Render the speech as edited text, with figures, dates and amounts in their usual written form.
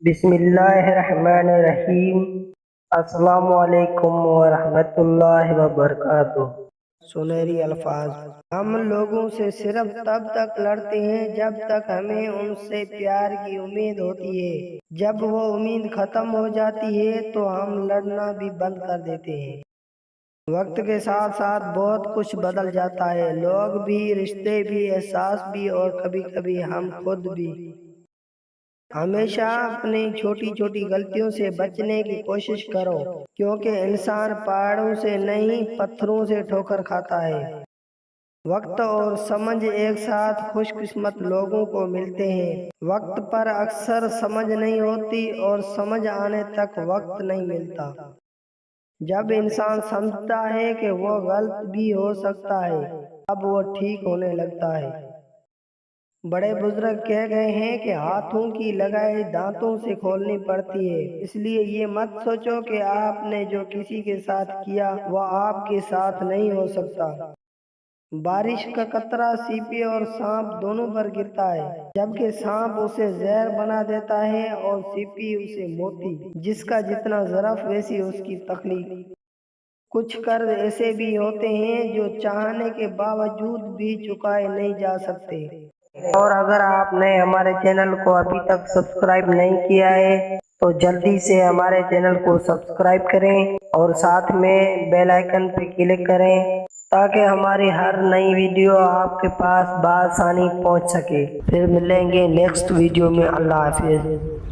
بسم اللہ الرحمن الرحیم۔ السلام علیکم ورحمۃ اللہ وبرکاتہ۔ سنہری الفاظ: ہم لوگوں سے صرف تب تک لڑتے ہیں جب تک ہمیں ان سے پیار کی امید ہوتی ہے۔ جب وہ امید ختم ہو جاتی ہے تو ہم لڑنا بھی بند کر دیتے ہیں۔ وقت کے ساتھ ساتھ بہت کچھ بدل جاتا ہے، لوگ بھی، رشتے بھی، احساس بھی، اور کبھی کبھی ہم خود بھی۔ ہمیشہ اپنی چھوٹی چھوٹی غلطیوں سے بچنے کی کوشش کرو، کیونکہ انسان پہاڑوں سے نہیں پتھروں سے ٹھوکر کھاتا ہے۔ وقت اور سمجھ ایک ساتھ خوش قسمت لوگوں کو ملتے ہیں۔ وقت پر اکثر سمجھ نہیں ہوتی اور سمجھ آنے تک وقت نہیں ملتا۔ جب انسان سمجھتا ہے کہ وہ غلط بھی ہو سکتا ہے، اب وہ ٹھیک ہونے لگتا ہے۔ بڑے بزرگ کہہ گئے ہیں کہ ہاتھوں کی لگائی دانتوں سے کھولنی پڑتی ہے، اس لیے یہ مت سوچو کہ آپ نے جو کسی کے ساتھ کیا وہ آپ کے ساتھ نہیں ہو سکتا۔ بارش کا قطرہ سیپی اور سانپ دونوں پر گرتا ہے، جبکہ سانپ اسے زہر بنا دیتا ہے اور سیپی اسے موتی۔ جس کا جتنا ظرف ویسی اس کی تخلیق۔ کچھ قرض ایسے بھی ہوتے ہیں جو چاہنے کے باوجود بھی چکائے نہیں جا سکتے۔ اور اگر آپ نے ہمارے چینل کو ابھی تک سبسکرائب نہیں کیا ہے تو جلدی سے ہمارے چینل کو سبسکرائب کریں اور ساتھ میں بیل آئیکن پہ کلک کریں تاکہ ہماری ہر نئی ویڈیو آپ کے پاس بآسانی پہنچ سکے۔ پھر ملیں گے نیکسٹ ویڈیو میں۔ اللہ حافظ۔